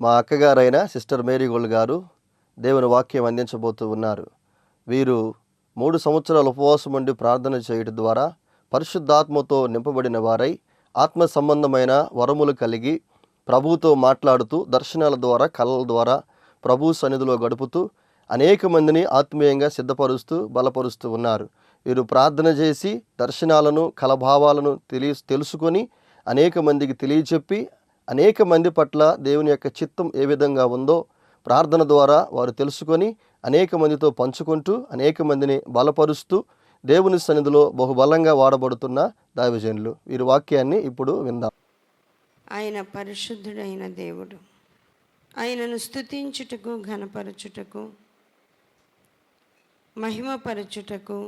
మా అక్కగారైన sister Mary gold గారు దేవుని వాక్యం అందించబోతూ ఉన్నారు. వీరు 3 సంవత్సరాల ఉపవాసం ఉండి ప్రార్థన చేయడం ద్వారా పరిశుద్ధాత్మతో నింపబడిన వారై ఆత్మ సంబంధమైన వరములు కలిగి ప్రభువుతో మాట్లాడుతూ దర్శనాల ద్వారా కళల ద్వారా ప్రభు సన్నిధిలో గడుపుతూ అనేక మందిని ఆత్మీయంగా సిద్ధపరుస్తూ బలపరుస్తూ ఉన్నారు. వీరు ప్రార్థన చేసి దర్శనాలను కలభావాలను తెలుసుకొని అనేక మందికి తెలియచెప్పి అనేక మంది పట్ల దేవుని యొక్క చిత్తం ఏ విధంగా ఉందో ప్రార్థన ద్వారా వారు తెలుసుకొని అనేక మందితో పంచుకుంటూ అనేక మందిని బలపరుస్తూ దేవుని సన్నిధిలో బహుబలంగా వాడబడుతున్న దైవజనులు. వీరి వాక్యాన్ని ఇప్పుడు విందాం. ఆయన పరిశుద్ధుడైన దేవుడు. ఆయనను స్తుతించుటకు, ఘనపరచుటకు, మహిమపరచుటకు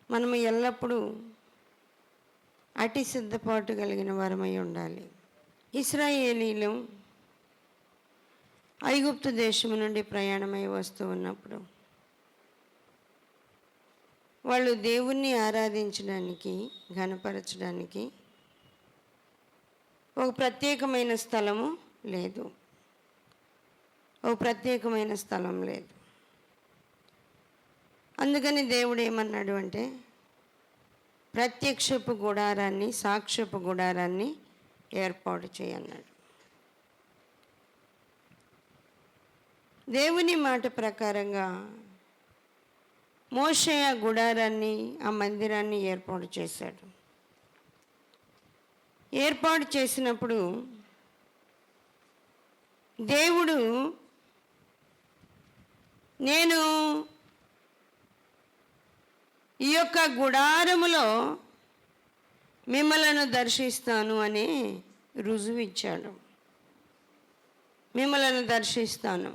మనము ఎల్లప్పుడూ అతి సిద్ధపాటు కలిగిన వారమై ఉండాలి. ఇశ్రాయేలీలు ఐగుప్తు దేశము నుండి ప్రయాణమై వస్తూ ఉన్నప్పుడు వాళ్ళు దేవుణ్ణి ఆరాధించడానికి, ఘనపరచడానికి ఒక ప్రత్యేకమైన స్థలము లేదు. అందుకని దేవుడు ఏమన్నాడు అంటే, ప్రత్యక్షపు గుడారాన్ని, సాక్ష్యపు గుడారాన్ని ఏర్పాటు చేయన్నాడు. దేవుని మాట ప్రకారంగా మోషే ఆ గుడారాన్ని, ఆ మందిరాన్ని ఏర్పాటు చేశాడు. ఏర్పాటు చేసినప్పుడు దేవుడు, నేను ఈ యొక్క గుడారములో మిమ్మలను దర్శిస్తాను అని రుజువు ఇచ్చాడు. మిమ్మలను దర్శిస్తాను,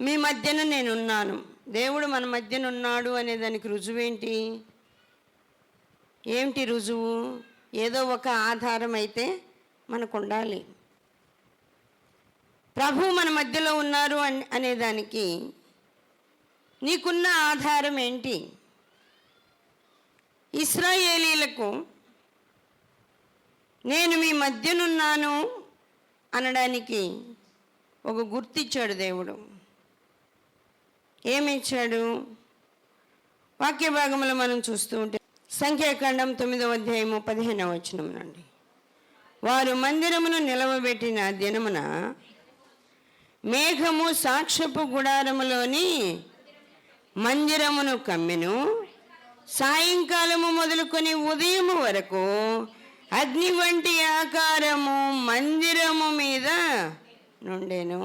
మీ మధ్యన నేనున్నాను. దేవుడు మన మధ్యన ఉన్నాడు అనే దానికి రుజువేంటి? ఏమిటి రుజువు? ఏదో ఒక ఆధారం అయితే మనకు ఉండాలి. ప్రభు మన మధ్యలో ఉన్నారు అనేదానికి నీకున్న ఆధారం ఏంటి? ఇశ్రాయేలీలకు నేను మీ మధ్యనున్నాను అనడానికి ఒక గుర్తిచ్చాడు దేవుడు. ఏమిచ్చాడు? వాక్య భాగంలో మనం చూస్తూ ఉంటే సంఖ్యాకాండం 9వ అధ్యాయము 15వ వచనం నుండి, వారు మందిరమును నిలవబెట్టిన దినమున మేఘము సాక్ష్యపు గుడారములోని మందిరమును కమ్మెను. సాయంకాలము మొదలుకొని ఉదయము వరకు అగ్ని వంటి ఆకారము మందిరము మీద నుండెను.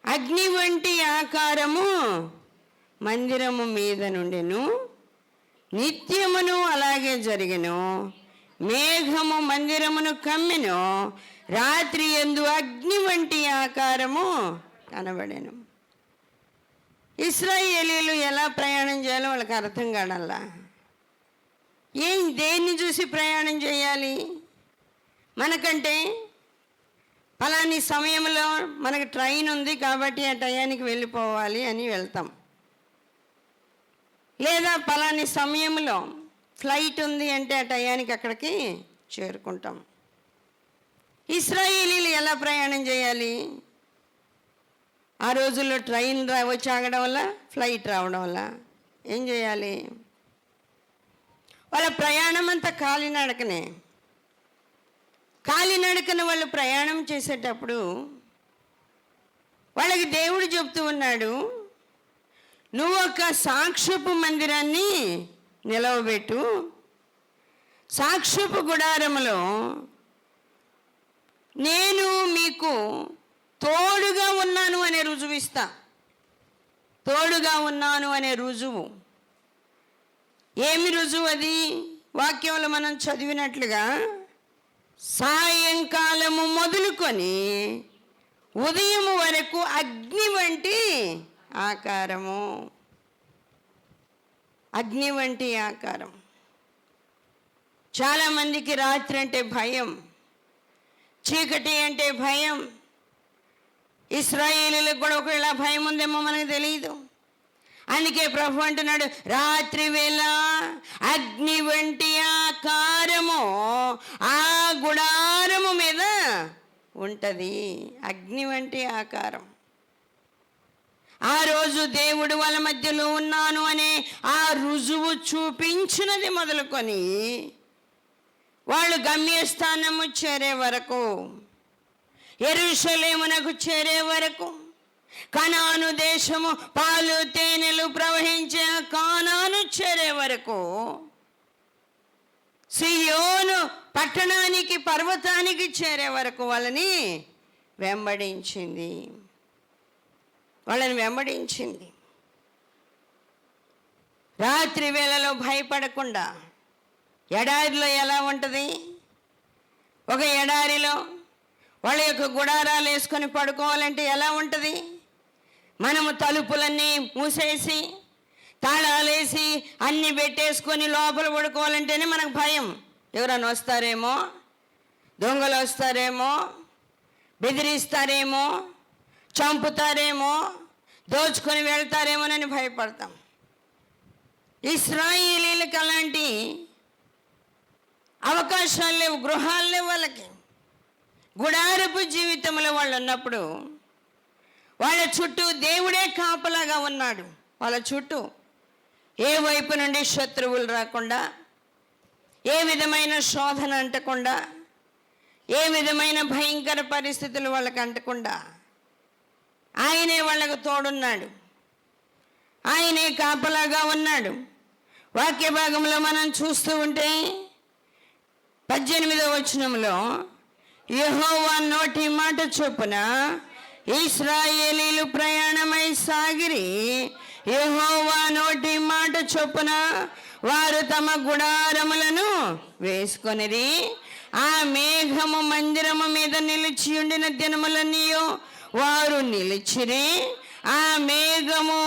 అగ్ని వంటి ఆకారము మందిరము మీద నుండెను. నిత్యమును అలాగే జరిగెను. మేఘము మందిరమును కమ్మెను. రాత్రి యందు అగ్ని వంటి ఆకారము కనబడెను. ఇశ్రాయేలీలు ఎలా ప్రయాణం చేయాలో వాళ్ళకి అర్థం కాడల్లా. దేన్ని చూసి ప్రయాణం చేయాలి? మనకంటే ఫలాని సమయంలో మనకు ట్రైన్ ఉంది కాబట్టి ఆ టయానికి వెళ్ళిపోవాలి అని వెళ్తాం. లేదా ఫలాని సమయంలో ఫ్లైట్ ఉంది అంటే ఆ టయానికి అక్కడికి చేరుకుంటాం. ఇశ్రాయేలీలు ఎలా ప్రయాణం చేయాలి? ఆ రోజుల్లో ట్రైన్ వచ్చి ఆగడం వల్ల, ఫ్లైట్ రావడం వల్ల ఏం చేయాలి? వాళ్ళ ప్రయాణం అంతా కాలినడకన వాళ్ళు ప్రయాణం చేసేటప్పుడు వాళ్ళకి దేవుడు చెప్తూ ఉన్నాడు, నువ్వు ఒక సాక్ష్యపు మందిరాన్ని నిలవబెట్టు. సాక్ష్యపు గుడారములో నేను మీకు తోడుగా ఉన్నాను అనే రుజువు ఇస్తా. తోడుగా ఉన్నాను అనే రుజువు. ఏమి రుజువు అది? వాక్యంలో మనం చదివినట్లుగా సాయంకాలము మొదలుకొని ఉదయం వరకు అగ్ని వంటి ఆకారము. అగ్ని వంటి ఆకారం. చాలామందికి రాత్రి అంటే భయం, చీకటి అంటే భయం. ఇశ్రాయేలీలకు కూడా ఒకవేళ భయం ఉందేమో మనకు తెలియదు. అందుకే ప్రభు అంటున్నాడు, రాత్రి వేళ అగ్ని వంటి ఆకారము ఆ గుడారము మీద ఉంటుంది. అగ్ని వంటి ఆకారం. ఆ రోజు దేవుడు వాళ్ళ మధ్యలో ఉన్నాను అనే ఆ రుజువు చూపించినది మొదలుకొని వాళ్ళు గమ్యస్థానము చేరే వరకు, యెరూషలేమునకు చేరే వరకు, కనాను దేశము పాలు తేనెలు ప్రవహించే కానాను చేరే వరకు, సియోను పట్టణానికి పర్వతానికి చేరే వరకు వాళ్ళని వెంబడించింది. రాత్రి వేళలో భయపడకుండా, ఎడారిలో ఎలా ఉంటుంది? ఒక ఎడారిలో వాళ్ళ యొక్క గుడారాలు వేసుకొని పడుకోవాలంటే ఎలా ఉంటుంది? మనము తలుపులన్నీ మూసేసి తాళాలేసి అన్నీ పెట్టేసుకొని లోపల పడుకోవాలంటేనే మనకు భయం. ఎవరైనా వస్తారేమో, దొంగలు వస్తారేమో, బెదిరిస్తారేమో, చంపుతారేమో, దోచుకొని వెళ్తారేమోనని భయపడతాం. ఇశ్రాయేలీలకు అలాంటి అవకాశాలు లేవు, గృహాలు లేవు వాళ్ళకి. గుడారపు జీవితంలో వాళ్ళు ఉన్నప్పుడు వాళ్ళ చుట్టూ దేవుడే కాపలాగా ఉన్నాడు. వాళ్ళ చుట్టూ ఏ వైపు నుండి శత్రువులు రాకుండా, ఏ విధమైన శోధన అంటకుండా, ఏ విధమైన భయంకర పరిస్థితులు వాళ్ళకి అంటకుండా ఆయనే వాళ్ళకు తోడున్నాడు. ఆయనే కాపలాగా ఉన్నాడు. వాక్య భాగంలో మనం చూస్తూ ఉంటే 18వ వచనంలో, యెహోవా నోటి మాట చొప్పున ఇశ్రాయేలీలు ప్రయాణమై సాగిరి. యెహోవా నోటి మాట చొప్పున వారు తమ గుడారములను వేసుకొనిరి. ఆ మేఘము మందిరము మీద నిలిచి ఉండిన దినములన్నీయు వారు నిలిచిరి. ఆ మేఘము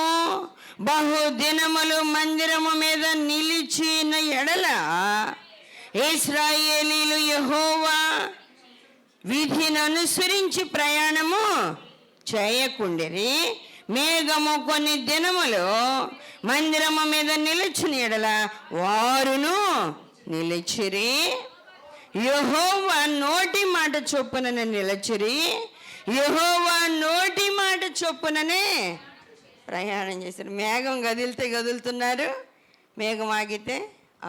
బహుదినములు మందిరము మీద నిలిచిన ఎడల ఇశ్రాయేలీలు యెహోవా విధిని అనుసరించి ప్రయాణము చేయకుండిరి. మేఘము కొన్ని దినములు మందిరము మీద నిలిచిన ఎడల వారును నిలిచిరి. యెహోవా నోటి మాట చొప్పుననే నిలిచిరి. యెహోవా నోటి మాట చొప్పుననే ప్రయాణం చేశారు. మేఘం కదిలితే కదులుతున్నారు, మేఘం ఆగితే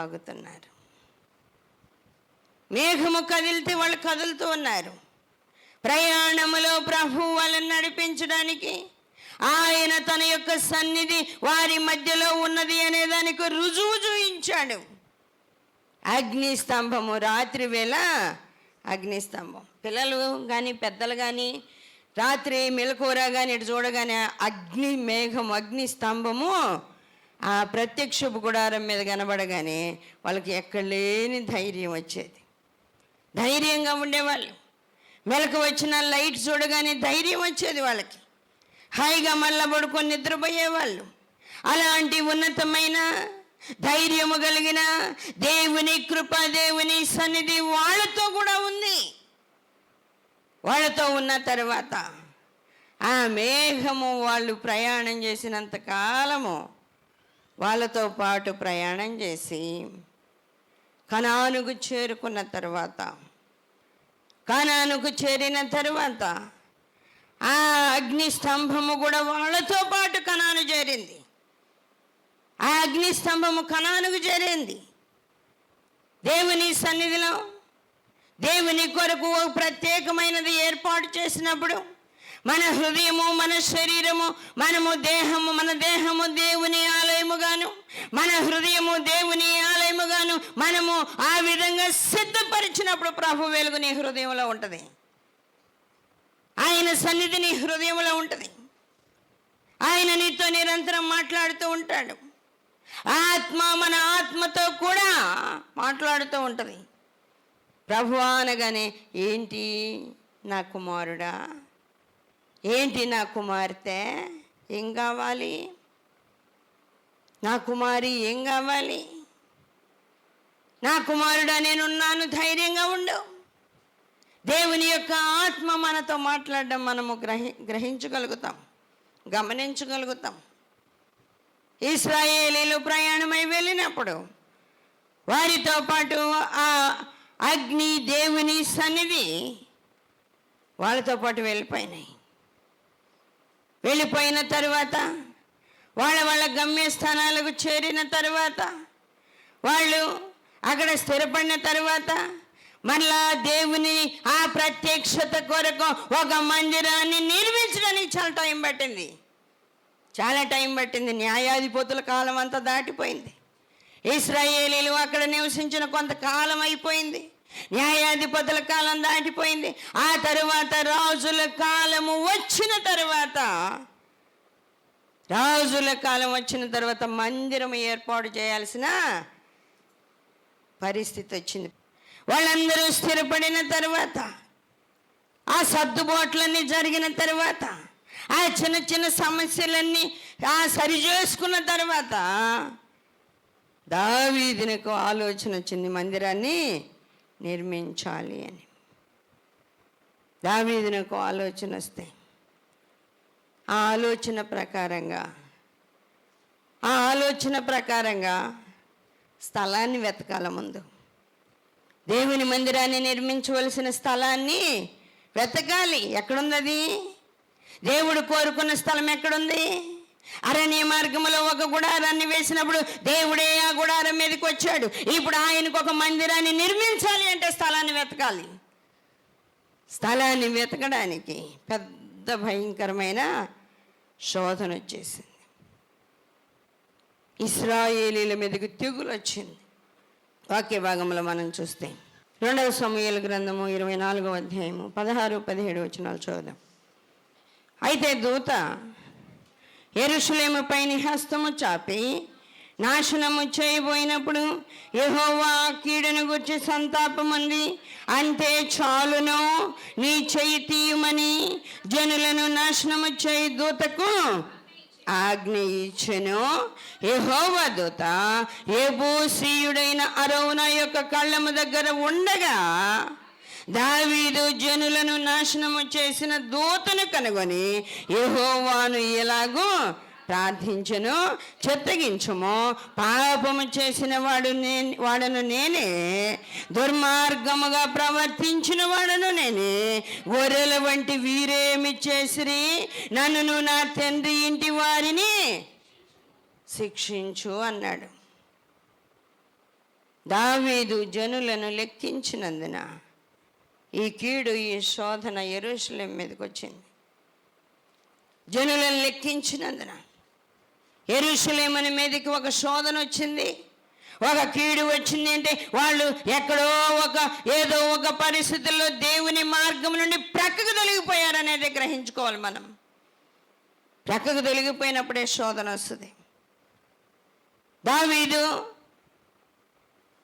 ఆగుతున్నారు. మేఘము కదిలితే వాళ్ళు కదులుతూ ఉన్నారు. ప్రయాణములో ప్రభు వాళ్ళని నడిపించడానికి ఆయన తన యొక్క సన్నిధి వారి మధ్యలో ఉన్నది అనే దానికి రుజువు చూయించాడు. అగ్నిస్తంభము, రాత్రి వేళ అగ్నిస్తంభం. పిల్లలు కానీ పెద్దలు కానీ రాత్రి మెలకువ కానీ ఇటు చూడగానే అగ్ని మేఘం, అగ్ని స్తంభము ఆ ప్రత్యక్షపు గుడారం మీద కనబడగానే వాళ్ళకి ఎక్కడ లేని ధైర్యం వచ్చేది. ధైర్యంగా ఉండేవాళ్ళు. మెలకు వచ్చిన లైట్ చూడగానే ధైర్యం వచ్చేది వాళ్ళకి. హాయిగా మళ్ళా పడుకొని నిద్రపోయేవాళ్ళు. అలాంటి ఉన్నతమైన ధైర్యము కలిగిన దేవుని కృప, దేవుని సన్నిధి వాళ్ళతో కూడా ఉంది. వాళ్ళతో ఉన్న తర్వాత ఆ మేఘము వాళ్ళు ప్రయాణం చేసినంత కాలము వాళ్ళతో పాటు ప్రయాణం చేసి కనానుకు చేరుకున్న తర్వాత, కనానుకు చేరిన తర్వాత ఆ అగ్ని స్తంభము కూడా వాళ్ళతో పాటు కనాను చేరింది. ఆ అగ్ని స్తంభము కనానుకు చేరింది. దేవుని సన్నిధిలో దేవుని కొరకు ప్రత్యేకమైనది ఏర్పాటు చేసినప్పుడు మన హృదయము, మన శరీరము, మన దేహము దేవుని ఆలయముగాను, మన హృదయము దేవుని ఆలయముగాను మనము ఆ విధంగా సిద్ధపరిచినప్పుడు ప్రభు వెలుగు నీ హృదయంలో ఉంటుంది. ఆయన సన్నిధి నీ హృదయంలో ఉంటుంది. ఆయన నీతో నిరంతరం మాట్లాడుతూ ఉంటాడు. ఆత్మ మన ఆత్మతో కూడా మాట్లాడుతూ ఉంటుంది. ప్రభువా అనగానే, ఏంటి నా కుమారుడా, ఏంటి నా కుమార్తె, ఏం కావాలి, నా కుమారి ఏం కావాలి, నా కుమారుడా నేనున్నాను, ధైర్యంగా ఉండు. దేవుని యొక్క ఆత్మ మనతో మాట్లాడడం మనము గ్రహించగలుగుతాం, గమనించగలుగుతాం. ఇశ్రాయేలీలు ప్రయాణమై వెళ్ళినప్పుడు వారితో పాటు అగ్ని, దేవుని సన్నిధి వాళ్ళతో పాటు వెళ్ళిపోయిన తరువాత వాళ్ళ గమ్యస్థానాలకు చేరిన తరువాత, వాళ్ళు అక్కడ స్థిరపడిన తరువాత మళ్ళా దేవుని ఆ ప్రత్యక్షత కొరకు ఒక మందిరాన్ని నిర్మించడానికి చాలా టైం పట్టింది. న్యాయాధిపతుల కాలం అంతా దాటిపోయింది. ఇశ్రాయేలీలు అక్కడ నివసించిన కొంతకాలం అయిపోయింది. న్యాయాధిపతుల కాలం దాటిపోయింది. ఆ తరువాత రాజుల కాలం వచ్చిన తర్వాత మందిరం ఏర్పాటు చేయాల్సిన పరిస్థితి వచ్చింది. వాళ్ళందరూ స్థిరపడిన తర్వాత, ఆ సర్దుబాట్లన్నీ జరిగిన తర్వాత, ఆ చిన్న చిన్న సమస్యలన్నీ సరిచేసుకున్న తర్వాత దావీదునకు ఆలోచన వచ్చింది మందిరాన్ని నిర్మించాలి అని. దావీదునకు ఆలోచన వస్తే ఆ ఆలోచన ప్రకారంగా స్థలాన్ని వెతకాల. ముందు దేవుని మందిరాన్ని నిర్మించవలసిన స్థలాన్ని వెతకాలి. ఎక్కడుంది అది? దేవుడు కోరుకున్న స్థలం ఎక్కడుంది? అరణ్య మార్గంలో ఒక గుడారాన్ని వేసినప్పుడు దేవుడే ఆ గుడారం మీదకి వచ్చాడు. ఇప్పుడు ఆయనకు ఒక మందిరాన్ని నిర్మించాలి అంటే స్థలాన్ని వెతకాలి. స్థలాన్ని వెతకడానికి పెద్ద భయంకరమైన శోధన వచ్చేసింది. ఇశ్రాయేలీల మీదకి తెగులు వచ్చింది. వాక్య భాగంలో మనం చూస్తే 2వ సమూయేలు గ్రంథము 24వ అధ్యాయము 16-17 వచనాలు చూద్దాం. అయితే దూత యెరూషలేము పైన హస్తము చాపి నాశనము చేయబోయినప్పుడు యెహోవా కీడును గురించి సంతాపముంది. అంటే చాలును, నీ చెయ్యి తీయమని జనులను నాశనము చేయి దూతకు ఆజ్ఞ ఇచ్చెను. యెహోవా దూత యెబూసీయుడైన అరౌనా యొక్క కళ్ళము దగ్గర ఉండగా దావీదు జనులను నాశనము చేసిన దూతను కనుగొని యెహోవాను ఎలాగూ ప్రార్థించెను. చెత్తగించుము, పాపము చేసిన వాడను నేనే, దుర్మార్గముగా ప్రవర్తించిన వాడను నేనే. గొర్రెల వంటి వీరేమి చేసిరి, నన్ను నా తండ్రి ఇంటి వారిని శిక్షించు అన్నాడు. దావీదు జనులను లెక్కించినందున ఈ కీడు, ఈ శోధన యెరూషలేము మీదకి వచ్చింది. జనులను లెక్కించినందున యెరూషలేము మీదకి ఒక శోధన వచ్చింది, ఒక కీడు వచ్చింది. అంటే వాళ్ళు ఎక్కడో ఏదో ఒక పరిస్థితుల్లో దేవుని మార్గం నుండి ప్రక్కకు తొలగిపోయారనేది గ్రహించుకోవాలి. మనం ప్రక్కకు తొలగిపోయినప్పుడే శోధన వస్తుంది. దావీదు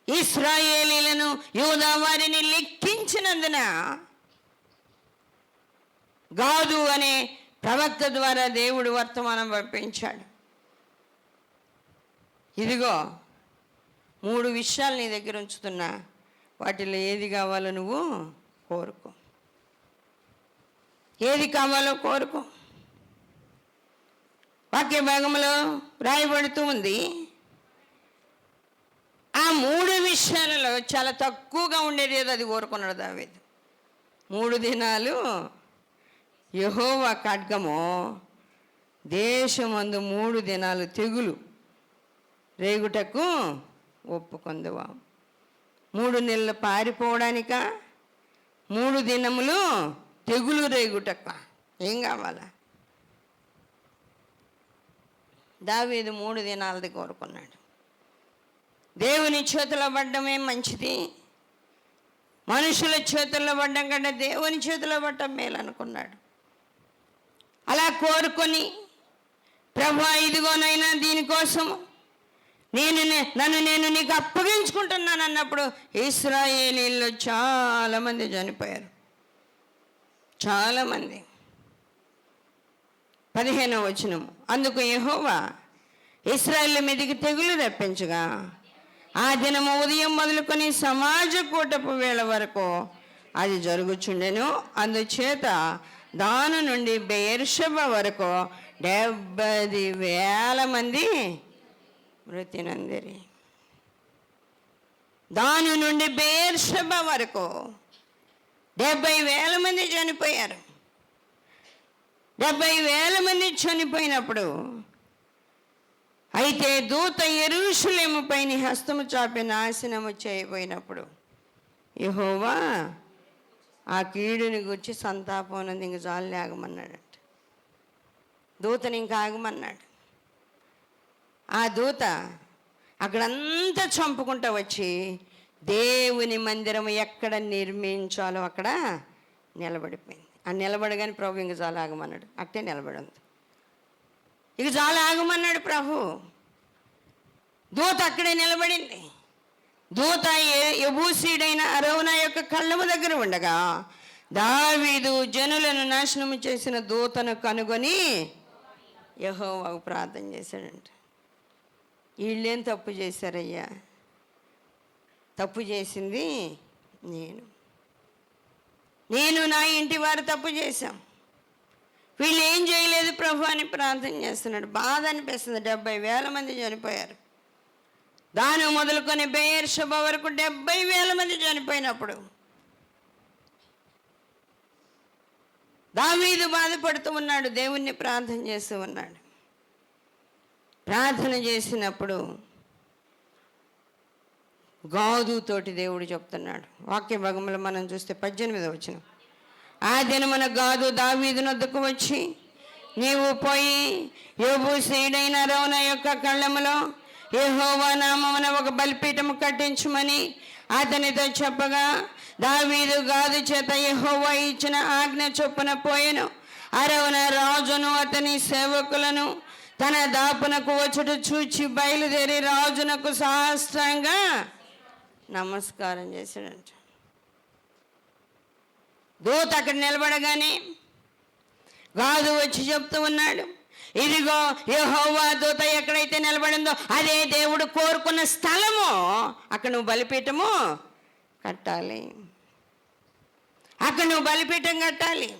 ఇశ్రాయేలీలను, యూదా వారిని లెక్కించినందున గాదు అనే ప్రవక్త ద్వారా దేవుడు వర్తమానం పంపించాడు. ఇదిగో 3 విషయాలు నీ దగ్గర ఉంచుతున్నా, వాటిలో ఏది కావాలో నువ్వు కోరుకో. ఏది కావాలో కోరుకో. వాక్య భాగంలో రాయబడుతూ ఉంది. ఆ 3 విషయాలలో చాలా తక్కువగా ఉండేది ఏదో అది కోరుకున్నాడు దావీదు. 3 దినాలు యెహోవా ఖడ్గము దేశమందు 3 దినాలు తెగులు రేగుటకు ఒప్పుకొందువా. 3 నెలలు పారిపోవడానిక, 3 దినములు తెగులు రేగుటక, ఏం కావాలా? దావీదు 3 దినాలది కోరుకున్నాడు. దేవుని చేతిలో పడ్డమే మంచిది, మనుషుల చేతుల్లో పడ్డం కంటే దేవుని చేతిలో పడ్డం మేలు అనుకున్నాడు. అలా కోరుకొని, ప్రభువా ఇదిగోనైనా దీనికోసం నన్ను నీకు అప్పగించుకుంటున్నాను అన్నప్పుడు ఇశ్రాయేలీల్లో చాలామంది చనిపోయారు. చాలామంది. 15వ వచనము, అందుకు యెహోవా ఇశ్రాయేలు మీదికి తెగులు రప్పించగా ఆ దినము ఉదయం మొదలుకొని సమాజ కూటపు వేళ వరకు అది జరుగుచుండెను. అందుచేత దాని నుండి బెయేర్షెబా వరకు 70,000 మంది మృతి నందిరి. దాని నుండి బెయేర్షెబా వరకు 70,000 మంది చనిపోయారు. 70,000 మంది చనిపోయినప్పుడు అయితే దూత యెరూషలేము పైన హస్తము చాపి నాశనము చేయబోయినప్పుడు యెహోవా ఆ కీడుని గురించి సంతాపం ఉన్నది, ఇంక జాలి ఆగమన్నాడంట. దూతని ఇంకా ఆగమన్నాడు. ఆ దూత అక్కడంతా చంపుకుంటూ వచ్చి దేవుని మందిరం ఎక్కడ నిర్మించాలో అక్కడ నిలబడిపోయింది. ఆ నిలబడగానే ప్రభు ఇంక జాలి ఆగమన్నాడు. అట్టే నిలబడి ఉంది. ఇక జాలి ఆగమన్నాడు ప్రభు. దూత అక్కడే నిలబడింది. దూత యెబూసీయుడైన అరౌనా యొక్క కళ్ళము దగ్గర ఉండగా దావీదు జనులను నాశనము చేసిన దూతను కనుగొని యెహోవాకు ప్రార్థన చేశాడంట. వీళ్ళేం తప్పు చేశారయ్యా? తప్పు చేసింది నేను నా ఇంటి వారు తప్పు చేశాం. వీళ్ళు ఏం చేయలేదు ప్రభు అని ప్రార్థన చేస్తున్నాడు. బాధ అనిపిస్తుంది. 70,000 మంది చనిపోయారు. దాని మొదలుకొని బెయేర్షెబా వరకు 70,000 మంది చనిపోయినప్పుడు దావీదు బాధపడుతూ ఉన్నాడు. దేవుణ్ణి ప్రార్థన చేస్తూ ఉన్నాడు. ప్రార్థన చేసినప్పుడు గాదుతోటి దేవుడు చెప్తున్నాడు. వాక్య భాగంలో మనం చూస్తే 18వ వచనం. ఆ దినమున గాదు దావీదు నొద్దకు వచ్చి, నీవు పోయి యెబూసీయుడైన అరౌనా యొక్క కళ్ళములో యెహోవా నామమున ఒక బలిపీఠము కట్టించుమని అతనితో చెప్పగా దావీదు గాదు చేత యెహోవా ఇచ్చిన ఆజ్ఞ చొప్పున పోయెను. అరౌనా రాజును అతని సేవకులను తన దాపునకు వచ్చుట చూచి బయలుదేరి రాజునకు సాష్టాంగంగా నమస్కారం చేశాడంట. దూత అక్కడ నిలబడగానే గాదు వచ్చి చెప్తూ ఉన్నాడు, ఇదిగో యెహోవా దూత ఎక్కడైతే నిలబడిందో అదే దేవుడు కోరుకున్న స్థలము, అక్కడ నువ్వు బలిపీఠము కట్టాలి, అక్కడ నువ్వు బలిపీఠం కట్టాలి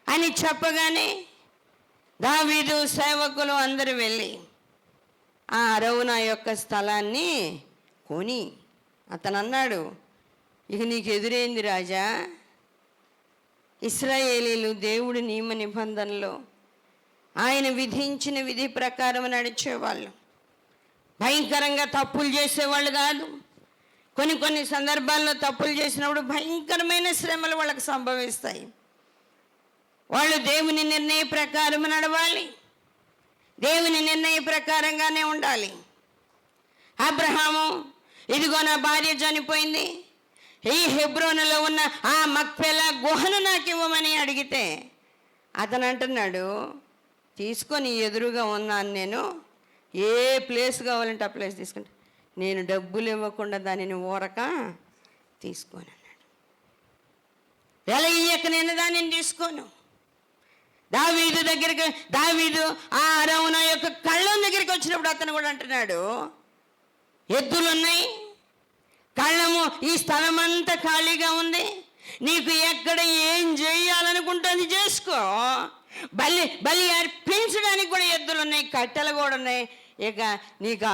అని చెప్పగానే దావీదు సేవకులు అందరూ వెళ్ళి ఆ అరౌనా యొక్క స్థలాన్ని కొని, అతను అన్నాడు, ఇక నీకు ఎదురైంది రాజా, ఇశ్రాయేలీలు దేవుడి నియమ నిబంధనలో ఆయన విధించిన విధి ప్రకారం నడిచేవాళ్ళు, భయంకరంగా తప్పులు చేసేవాళ్ళు కాదు. కొన్ని సందర్భాల్లో తప్పులు చేసినప్పుడు భయంకరమైన శ్రమలు వాళ్ళకి సంభవిస్తాయి. వాళ్ళు దేవుని నిర్ణయ ప్రకారం నడవాలి, దేవుని నిర్ణయ ప్రకారంగానే ఉండాలి. అబ్రహాము, ఇదిగో నా భార్య చనిపోయింది, ఈ హెబ్రోనులో ఉన్న ఆ మక్పెలా గుహను నాకు ఇవ్వమని అడిగితే అతను అంటున్నాడు, తీసుకొని ఎదురుగా ఉన్నాను నేను, ఏ ప్లేస్ కావాలంటే ఆ ప్లేస్ తీసుకుంటా, నేను డబ్బులు ఇవ్వకుండా దానిని ఊరక తీసుకోను అన్నాడు. వెల ఇయ్యక నేను దానిని తీసుకోను. దావీదు ఆ అరౌనా యొక్క కళ్ళం దగ్గరికి వచ్చినప్పుడు అతను కూడా అంటున్నాడు, ఎద్దులున్నాయి, కళ్ళము, ఈ స్థలం అంతా ఖాళీగా ఉంది, నీకు ఎక్కడ ఏం చేయాలనుకుంటుంది చేసుకో, బలి అర్పించడానికి కూడా ఎద్దులు ఉన్నాయి, కట్టెలు కూడా ఉన్నాయి, ఇక నీకు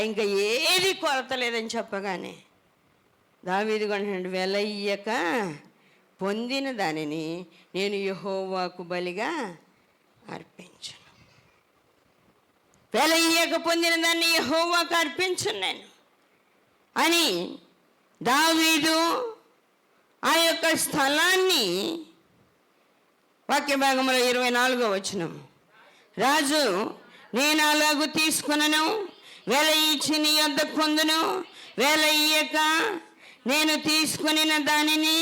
ఇంకా ఏది కొరత లేదని చెప్పగానే దావీదు కూడా వెల ఇయ్యక పొందిన దానిని నేను యెహోవాకు బలిగా అర్పించను, వెల ఇయ్యక పొందిన దాన్ని యెహోవాకు అర్పించను నేను అని దావీదు ఆ యొక్క స్థలాన్ని, వాక్య భాగంలో 24వ వచనం, రాజు నేను అలాగూ తీసుకునను, వెల ఇచ్చి నీ యొద్ద పొందును, వెల ఇయ్యక నేను తీసుకునిన దానిని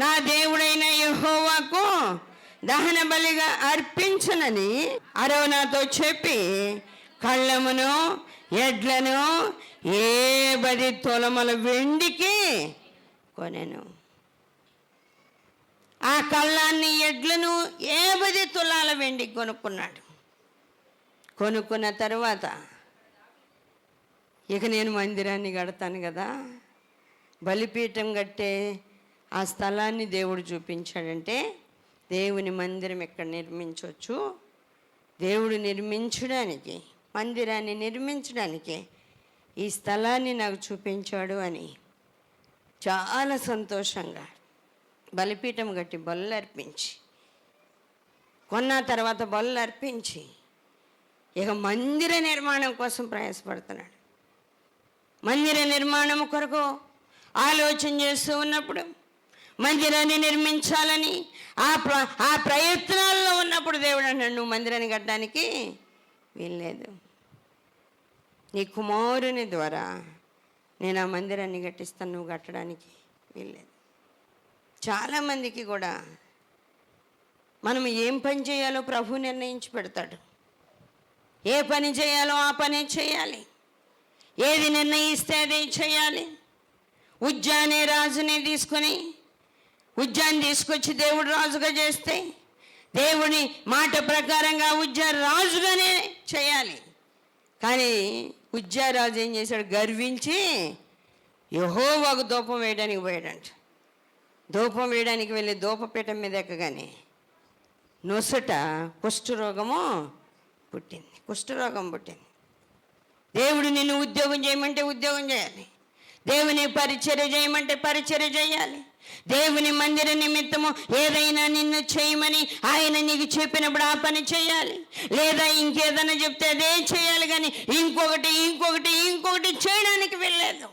నా దేవుడైన యెహోవాకు దహన బలిగా అర్పించనని అరౌనాతో చెప్పి కళ్ళమును ఎడ్లను 10 తులముల వెండికి కొనెను. ఆ కళ్ళాన్ని ఎడ్లను 10 తులాల వెండికి కొనుక్కున్నాడు. కొనుక్కున్న తర్వాత ఇక నేను మందిరాన్ని కడతాను కదా, బలిపీఠం కట్టే ఆ స్థలాన్ని దేవుడు చూపించాడంటే దేవుని మందిరం ఎక్కడ నిర్మించవచ్చు, దేవుడు నిర్మించడానికి, మందిరాన్ని నిర్మించడానికి ఈ స్థలాన్ని నాకు చూపించాడు అని చాలా సంతోషంగా బలిపీఠం కట్టి బలులు అర్పించి, కొన్న తర్వాత బలులు అర్పించి ఇక మందిర నిర్మాణం కోసం ప్రయాసపడుతున్నాడు. మందిర నిర్మాణం కొరకు ఆలోచన చేస్తూ ఉన్నప్పుడు, మందిరాన్ని నిర్మించాలని ఆ ప్రయత్నాల్లో ఉన్నప్పుడు దేవుడు అన్నాడు, నువ్వు మందిరాన్ని కట్టడానికి వీల్లేదు, నీ కుమారుని ద్వారా నేను ఆ మందిరాన్ని కట్టిస్తాను, నువ్వు కట్టడానికి వీల్లేదు. చాలామందికి కూడా మనం ఏం పని చేయాలో ప్రభు నిర్ణయించి పెడతాడు. ఏ పని చేయాలో ఆ పనే చేయాలి, ఏది నిర్ణయిస్తే అదే చేయాలి. ఉజ్జానే రాజుని తీసుకొచ్చి దేవుడు రాజుగా చేస్తే దేవుని మాట ప్రకారంగా ఉజ్జా రాజుగానే చేయాలి. కానీ ఉజ్జా రాజు ఏం చేశాడు? గర్వించి యెహోవాకు ధూపం వేయడానికి పోయాడంట. ధూపం వేయడానికి వెళ్ళి ధూపపీఠం మీద ఎక్కగానే నొసట కుష్ఠరోగము పుట్టింది. దేవుడు నిన్ను ఉద్యోగం చేయమంటే ఉద్యోగం చేయాలి, దేవుని పరిచర్య చేయమంటే పరిచర్య చేయాలి, దేవుని మందిర నిమిత్తము ఏదైనా నిన్ను చేయమని ఆయన నీకు చెప్పినప్పుడు ఆ పని చేయాలి, లేదా ఇంకేదైనా చెప్తే అదే చేయాలి. కానీ ఇంకొకటి చేయడానికి వెళ్ళలేదు.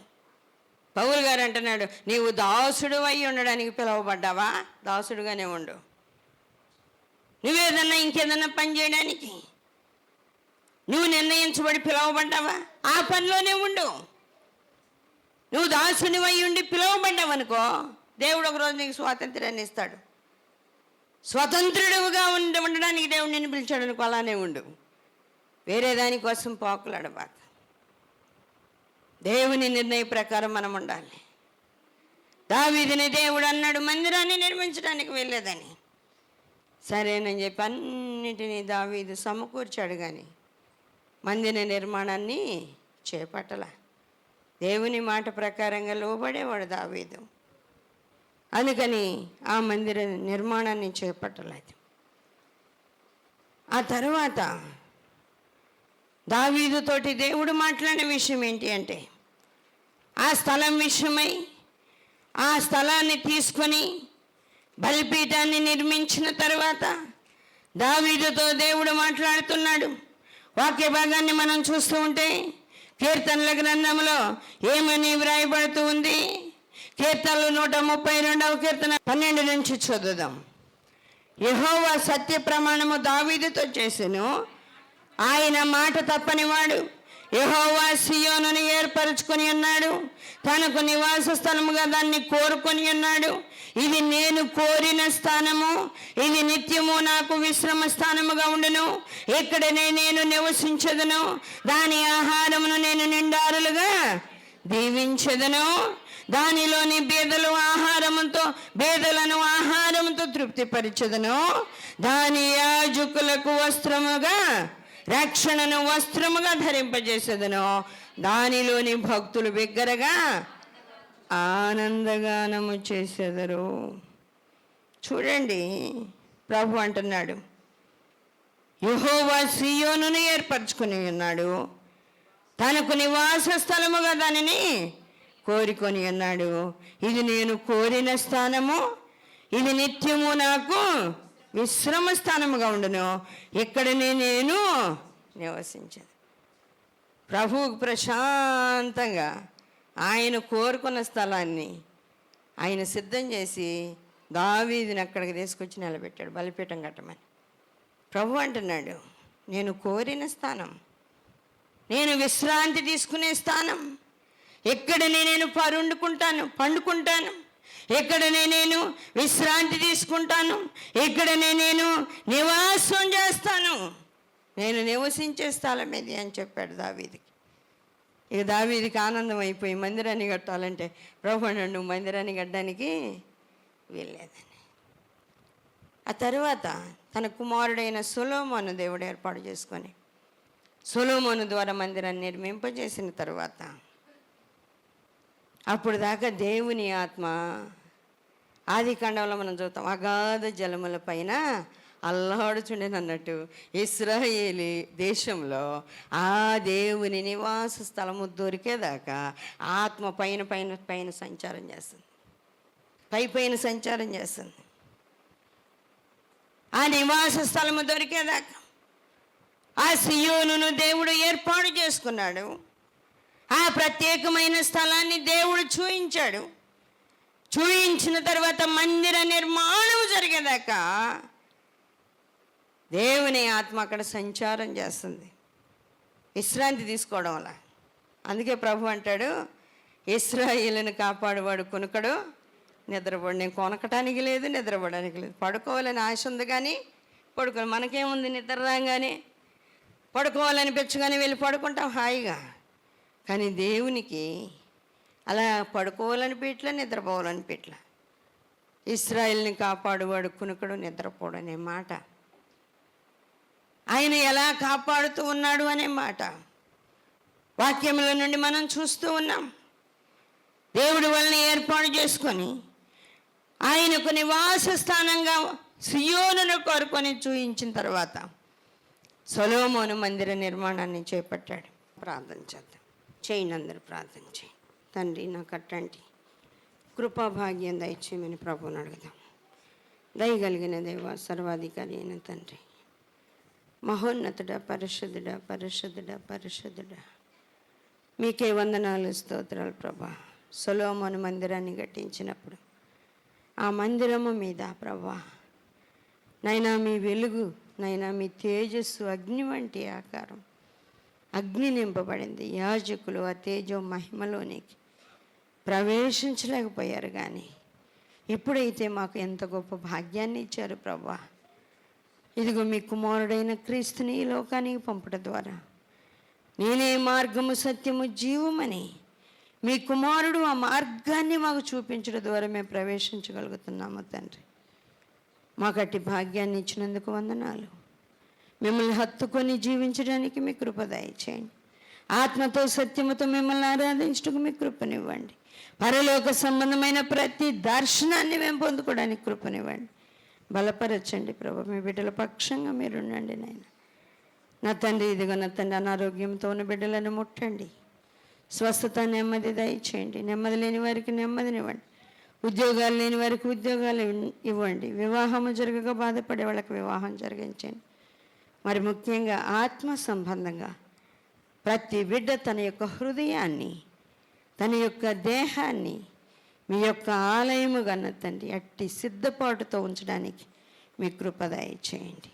పౌలు గారు అంటున్నాడు, నీవు దాసుడు అయి ఉండడానికి పిలువబడ్డావా? దాసుడుగానే ఉండు. నువ్వేదన్నా ఇంకేదన్నా పని చేయడానికి నువ్వు నిర్ణయించబడి పిలువబడ్డావా? ఆ పనిలోనే ఉండు. నువ్వు దాసుని అయి ఉండి పిలువబడ్డావనుకో, దేవుడు ఒకరోజు నీకు స్వాతంత్ర్యాన్ని ఇస్తాడు. స్వతంత్రుడుగా ఉండడానికి దేవుడు నిన్ను పిలిచాడు అనుకో, అలానే ఉండు. వేరే దానికోసం పోకులాడబాక. దేవుని నిర్ణయ ప్రకారం మనం ఉండాలి. దావీదుని దేవుడు అన్నాడు మందిరాన్ని నిర్మించడానికి వెళ్ళేదని. సరేనని చెప్పి అన్నిటినీ దావీదు సమకూర్చాడు, కానీ మందిర నిర్మాణాన్ని చేపట్టల. దేవుని మాట ప్రకారంగా లోబడేవాడు దావీదు. అందుకని ఆ మందిర నిర్మాణాన్ని చేపట్టలేదు. ఆ తర్వాత దావీదుతోటి దేవుడు మాట్లాడిన విషయం ఏంటి అంటే, ఆ స్థలం విషయమై ఆ స్థలాన్ని తీసుకొని బలిపీఠాన్ని నిర్మించిన తర్వాత దావీదుతో దేవుడు మాట్లాడుతున్నాడు. వాక్య భాగాన్ని మనం చూస్తూ ఉంటే కీర్తనల గ్రంథంలో ఏమని వ్రాయబడుతూ ఉంది? కీర్తనలు 132వ కీర్తన 12 నుంచి చదువుదాం. యెహోవా సత్య ప్రమాణము దావీదుతో చేసెను, ఆయన మాట తప్పనివాడు. యెహోవా సీయోనును ఏర్పరచుకొని ఉన్నాడు, తనకు నివాస స్థలముగా దాన్ని కోరుకొని ఉన్నాడు. ఇది నేను కోరిన స్థానము, ఇది నిత్యము నాకు విశ్రమ స్థానముగా ఉండును. ఇక్కడనే నేను నివసించదును, దాని ఆహారమును నేను నిండారులుగా దీవించదును. దానిలోని బేదలను ఆహారముతో తృప్తిపరచదును. దాని యాజకులకు వస్త్రముగా రక్షణను వస్త్రముగా ధరింపజేసేదను. దానిలోని భక్తులు బిగ్గరగా ఆనందగానము చేసేదరు. చూడండి, ప్రభు అంటున్నాడు, యెహోవా సీయోనును ఏర్పరచుకుని ఉన్నాడు, తనకు నివాస స్థలముగా దానిని కోరుకొని ఉన్నాడు. ఇది నేను కోరిన స్థానము, ఇది నిత్యము నాకు విశ్రమ స్థానముగా ఉండును. ఇక్కడనే నేను నివసించాను. ప్రభువుకు ప్రశాంతంగా ఆయన కోరుకున్న స్థలాన్ని ఆయన సిద్ధం చేసి దావీదుని అక్కడికి తీసుకొచ్చి నిలబెట్టాడు బలిపీఠం కట్టమని. ప్రభు అంటున్నాడు, నేను కోరిన స్థానం, నేను విశ్రాంతి తీసుకునే స్థానం, ఎక్కడనే నేను పండుకుంటాను, ఎక్కడనే నేను విశ్రాంతి తీసుకుంటాను, ఎక్కడనే నేను నివాసం చేస్తాను, నేను నివసించే స్థలం ఇది అని చెప్పాడు దావీదుకి. ఇక దావీదుకి ఆనందం అయిపోయి మందిరాన్ని కట్టాలంటే ప్రభు అన్నాడు, నువ్వు మందిరాన్ని కట్టడానికి వీల్లేదని. ఆ తర్వాత తన కుమారుడైన సొలొమోను దేవుడు ఏర్పాటు చేసుకొని సొలొమోను ద్వారా మందిరాన్ని నిర్మింపజేసిన తర్వాత అప్పుడు దాకా దేవుని ఆత్మ ఆది కాండంలో మనం చూస్తాం, అగాధ జలముల పైన అల్లాడుచుండెను అన్నట్టు ఇశ్రాయేలీ దేశంలో ఆ దేవుని నివాస స్థలము దొరికేదాకా ఆత్మ పైన పైన పైన సంచారం చేస్తుంది, పైన సంచారం చేస్తుంది. ఆ నివాస స్థలము దొరికేదాకా ఆ సియోనును దేవుడు ఏర్పాటు చేసుకున్నాడు. ఆ ప్రత్యేకమైన స్థలాన్ని దేవుడు చూయించాడు. చూయించిన తర్వాత మందిర నిర్మాణం జరిగేదాకా దేవుని ఆత్మ అక్కడ సంచారం చేస్తుంది, విశ్రాంతి తీసుకోవడం వల్ల. అందుకే ప్రభు అంటాడు, ఇశ్రాయేలును కాపాడువాడు కొనుకడు, నిద్రపోడు. నేను కొనకటానికి లేదు, నిద్రపోవడానికి లేదు. పడుకోవాలని ఆశ ఉంది కానీ పడుకోవాలి. మనకేముంది, నిద్ర రాగానే పడుకోవాలనిపించగానే వెళ్ళి పడుకుంటాం హాయిగా. కానీ దేవునికి అలా పడుకోవాలనిపించలే, నిద్రపోవాలనిపించలే. ఇశ్రాయేలుని కాపాడువాడు కునుకడు, నిద్రపోడు అనే మాట, ఆయన ఎలా కాపాడుతూ ఉన్నాడు అనే మాట వాక్యముల నుండి మనం చూస్తూ ఉన్నాం. దేవుడి వలన ఏర్పాటు చేసుకొని ఆయనకు నివాస స్థానంగా సియోనును కోరుకొని చూయించిన తర్వాత సొలొమోను మందిర నిర్మాణాన్ని చేపట్టాడు. ప్రార్థన చేద్దాం. చేయండి, అందరూ ప్రార్థన చేయండి. తండ్రి, నాకు అట్లాంటి కృపాభాగ్యం దయచేయమని ప్రభువుని అడుగుదాం. దయగలిగిన దేవ, సర్వాధికారి అయిన తండ్రి, మహోన్నతుడ, పరిశుద్ధుడ, పరిశుద్ధుడ, పరిశుద్ధుడ, మీకే వందనాలు, స్తోత్రాలు ప్రభా. సొలొమోను మందిరాన్ని కట్టించినప్పుడు ఆ మందిరము మీద ప్రభా నైనా మీ వెలుగు, నైనా మీ తేజస్సు అగ్ని వంటి ఆకారం, అగ్ని నింపబడింది. యాజకులు ఆ తేజో మహిమలోనికి ప్రవేశించలేకపోయారు. కానీ ఇప్పుడైతే మాకు ఎంత గొప్ప భాగ్యాన్ని ఇచ్చారు ప్రభా. ఇదిగో మీ కుమారుడైన క్రీస్తుని ఈ లోకానికి పంపడం ద్వారా నేనే మార్గము, సత్యము, జీవమని మీ కుమారుడు ఆ మార్గాన్ని మాకు చూపించడం ద్వారా మేము ప్రవేశించగలుగుతున్నాము తండ్రి. మాకు అట్టి భాగ్యాన్ని ఇచ్చినందుకు వందనాలు. మిమ్మల్ని హత్తుకొని జీవించడానికి మీ కృప దయచేయండి. ఆత్మతో సత్యముతో మిమ్మల్ని ఆరాధించడానికి మీ కృపనివ్వండి. పరలోక సంబంధమైన ప్రతి దర్శనాన్ని మేము పొందుకోవడానికి కృపనివ్వండి. బలపరచండి ప్రభు. మీ బిడ్డల పక్షంగా మీరు ఉండండి నాయన. నా తండ్రి, ఇదిగో నా తండ్రి, అనారోగ్యంతో ఉన్న బిడ్డలను ముట్టండి. స్వస్థత, నెమ్మది దయచేయండి. నెమ్మది లేని వారికి నెమ్మదినివ్వండి. ఉద్యోగాలు లేని వారికి ఉద్యోగాలు ఇవ్వండి. వివాహము జరగక బాధపడే వాళ్ళకి వివాహం జరిగించండి. మరి ముఖ్యంగా ఆత్మ సంబంధంగా ప్రతి బిడ్డ తన యొక్క హృదయాన్ని, తన యొక్క దేహాన్ని మీ యొక్క ఆలయము గన్న తండ్రి అట్టి సిద్ధపాటుతో ఉంచడానికి మీ కృప దయచేయండి.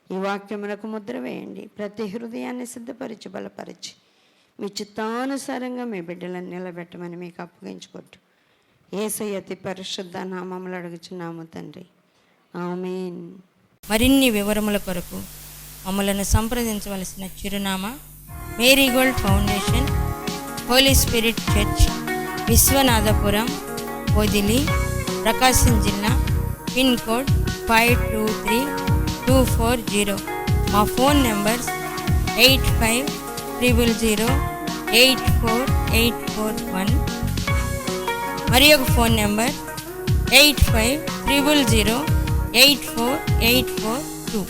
ఈ వాక్యమునకు ముద్ర వేయండి. ప్రతి హృదయాన్ని సిద్ధపరిచి బలపరిచి మీ చిత్తానుసారంగా మీ బిడ్డలను నిలబెట్టమని మీకు అప్పగించుకుంటూ యేసయ్య అతి పరిశుద్ధ నామములో అడుగుచున్నాము తండ్రి, ఆమేన్. మరిన్ని వివరముల కొరకు మమ్మలను సంప్రదించవలసిన చిరునామా Marigold Foundation, Holy Spirit church, Vishwanathapuram, Podili, Prakasam జిల్లా, పిన్ కోడ్ 523240. మా ఫోన్ నెంబర్స్ 8500084841, మరి ఒక ఫోన్ నెంబర్ 8500084841.